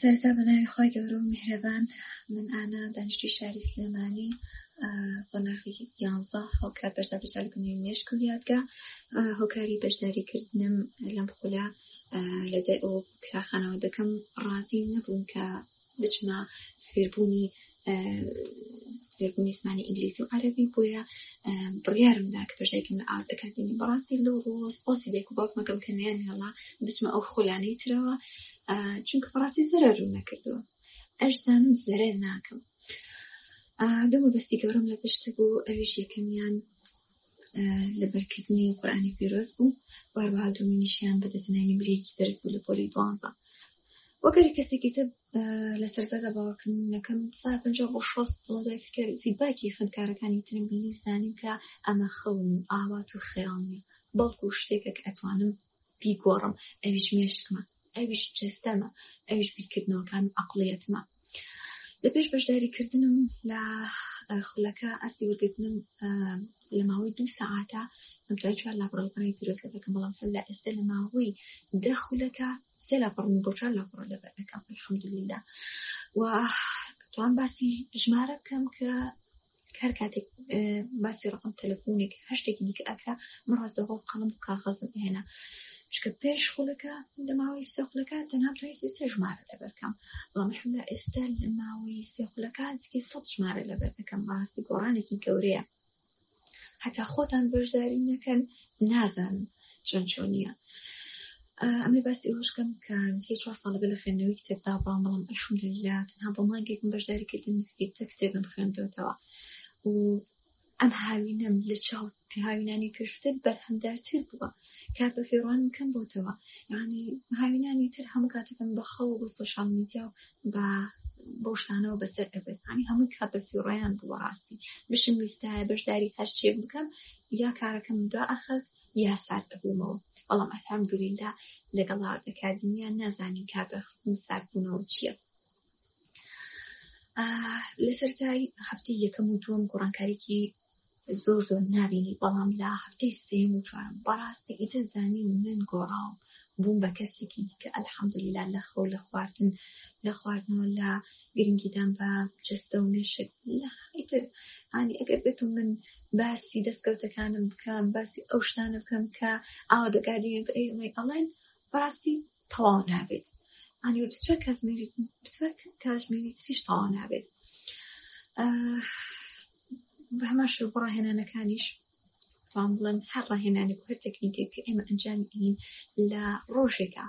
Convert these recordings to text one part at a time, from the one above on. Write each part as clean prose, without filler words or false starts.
سرتا بناوی خوای گەورە و میهرەبان من ئانا دانیشتووی شاری سلێمانی قۆناغی 11 هۆکار بەشدار لە بنووی مێشک و یادگا هۆکاری بەشداریکردنم لەم خولە لەدای ئەوە کراخانەوە دەکەم ڕازی نەبووم کە بچمە فێربوونی زمانی ئینگلیزی و عەرەبی بۆیە بڕیارمدا کە بەشداریکردن لە ئاوات ئەکادمی بەڕاستی لەو ڕۆ سپاسی دایک و باوکمەکەم کە نەیانهێڵا بچمە ئەو خولانەی ترەوە چونکە بەڕاستی زەرەرم نەکردووە ئەش زانم زەرەر ناکەم. دوو مەبەستی گەورەم لە پشتە بوو، ئەویش یەکەمیان لەبەرکردنی قورئانی پیرۆز بوو، وهروەها دووەمیشیان بەدەستهێنانی برێکی بەرز بوو لە پۆلی 12. وەگەری کەسێکی تر لە سەرزەدا باوەڕکردنەکەم 50-60 فیدباکی خوێندکارەکانی ترم بینی زانیم کە ئەمە خەون و ئاوات و خەیاڵ نییە، بەڵکو شتێکە کە ئەتوانم بیگۆڕم، ئەویش مێشکمە، ئەویش جەستەمە، ئەویش بیرکردنەوەکان و عەقڵیەتمە. لە پێش بەشداریکردنم لە خولەکە ئەستی وەرگرتنم لە ماوەی 2 سەعاتە ئەمتوانی 4 لاپەڕە قورئانی پیرۆز لەبەر دەکەم، بەڵام هەر لە ئێستا لە ماوەی 10 خولەکە 3 لاپەڕ بۆ 4 لاپەڕ لەبەر دەکەم الحەمدوللیلا. و توان باسی ژمارە بکەم کە هەر کاتێک باسی ڕقم تەلەفۆنێک هەر شتێکی دیکە ئەکرا من ڕاستەوخۆ قەڵەم و کاغەزم هێنا، چونکە پێش خولەکە لە ماوەی 3 خولەکە تەنها بتوانیستی 3 ژمارە لەبەر بکەم، بەڵام الحەمدوللیلا ئێستا لە ماوەی 3 خولەکە نزیکەی 100 ژمارە لەبەر دەکەم. ڕاستی گۆڕانێکی گەورەیە، هەتا خۆتان بەشداری نەکەن نازانن چۆنیە. ئەمەی باسی ئەوەشکەم کە هیچ وەستا لەبەر لە خوێندنەوەی کتێبدا بەڵام الحەمدوللیلا تەنها بۆ مانگێکم بەشداریکردن نزیکەی 10 کتێبم خوێندوێتەوە و ئەم هاوینەم لە چاو هاوینانی پێشووتر بەرهەمدارتر بووە، کات بە فێڕوانم کەم بۆتەوە، یعنی هاوینانی تر هەموو کاتێکم بە خەو و بە سۆشیال میدیا و بۆ شتانەوە بەسەر ئەبێت، یعنی هەمووی کات بە فێڕۆیان بووە. ڕاستی بشم ویستایە بەشداری هەر شتێک بکەم یا کارەکەم دوا ئەخەست یا سارد دەبوومەوە، بەڵام الحەمدوللیلا لەگەڵ ئاوات ئەکادمیان نازانین کار بەخستن ساردبوونەوە چییە. لە سەرەتای هەفتەی یەکەم و دووەم گۆڕانکاریکی زۆر نابینی، بەڵام لە هەفتەی سێم و چوارم بەڕاستی ئیتر زانیم من گۆڕاوم بووم بە کەسێکی دیکە الحەمدوللیلا لە خەو لە خواردنەوە لە گرنگیدان بە جەستە و مێشک ئیتر ینی ئەگەر بێتم من باسی دەستکەوتەکانم بکەم، باسی ئەو شتانە بکەم کە ئاوات ئەکادمی بە ئێمەی ئەڵێن، بەڕاستی تەواو نابێت، ینی بسوە کاتژمێری تریش تەواو نابێت. بە هەمان شێوە بۆ ڕاهێنانەکانیش توان بڵێم هەر ڕاهێنانێک و هەر تەکنیکێک کە ئێمە ئەنجامی ئەین لە ڕۆژێکە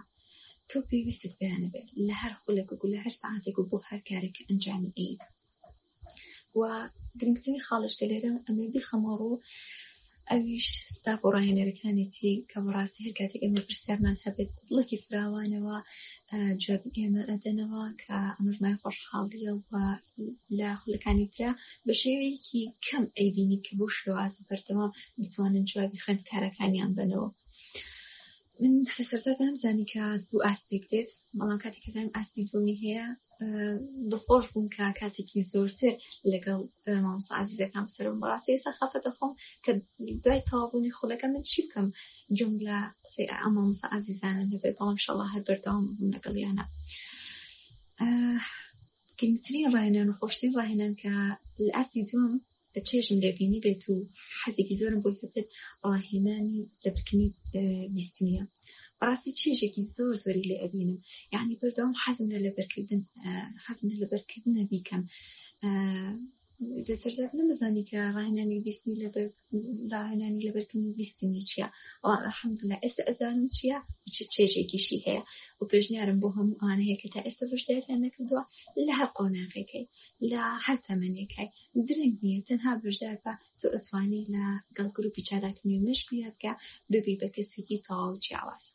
تۆ پێویستت بەیانە بێت لە هەر خولێکێک و لە هەر سەعاتێک و بۆ هەر کارێکە ئەنجامی ئەین. و گرنگترین خاڵش کە لێرە ئەمە بیخەمە ڕوو ئەویش ستاف و ڕاهێنەرەکانێتی کە بەڕاستی هەر کاتێک ئێمە پرسیارمان هەبێت دڵێکی فراوانەوە جوابی ئێمە ئەدەنەوە کە ئەمەژمای خۆشحاڵیە و لە خولەکانی ترە بە شێوەیەکی کەم ئەیبینی کە بۆ شێوازە بەردەوام بتوانن جوابی خوێندکارەکانیان بنەوە. من لە سەرەتا نەمزانی کە دوو ئاسپێک دێت، بەڵام کاتێک کە زانیم ئاسپی دووەمی هەیە دڵخۆش بووم کە کاتێکی زۆرتر لەگەڵ مامۆستا عەزیزەکان بەسەرم. بەڕاستی ئێستا خەفەت دەخۆم کە دوای تەواوبوونی خولەکە من چی بکەم گوێم لە قسەی ئەم مامۆستا عەزیزانە نەبێت، بەڵام ئینشەڵڵا هەر بەردەوام بووم لەگەڵیانە. گرنگترین ڕاهێنان و خۆشترین ڕاهێنان کە لە ئاستی دووەم چێژم لێبینی بێت و حەزێکی زۆرم بۆی هەبێت ڕاهێنانی لەبەرکردنی بیستنیە. بەڕاستی چێژێکی زۆری لێ ئەبینم، یعنی بەردەوام حەزم لە لەبەرکردنە بیکەم. لەسەردا نەمەزانی کە ڕاهێنانی ڕاهێنانی لەبەرکردنی بیستنی چییە، بەڵام الحەمدوللیلا ئێستا ئەزانم چییە و چ چێژێکیشی هەیە و پێشنیارم بۆ هەموو ئەوانەیە کە تا ئێستا بەشداریان نەکردووە لە هەر قۆناغێکەی لە هەر تەمەنێکەی درەنگ نییە، تەنها بەشدار بە تۆ ئەتوانی لە گەڵ گروپی چالاکردنی مێشک یادگا ببی بە کەسێکی تەواو جیاواز.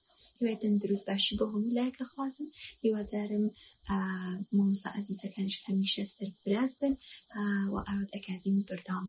هیوادارم دروست باشی بۆ هەموو لایەکە خوازم، هیوادارم مامۆستا عەزیزەکانیش هەمیشە سەرفراز بن و ئاوات ئەکادمی بەردەوام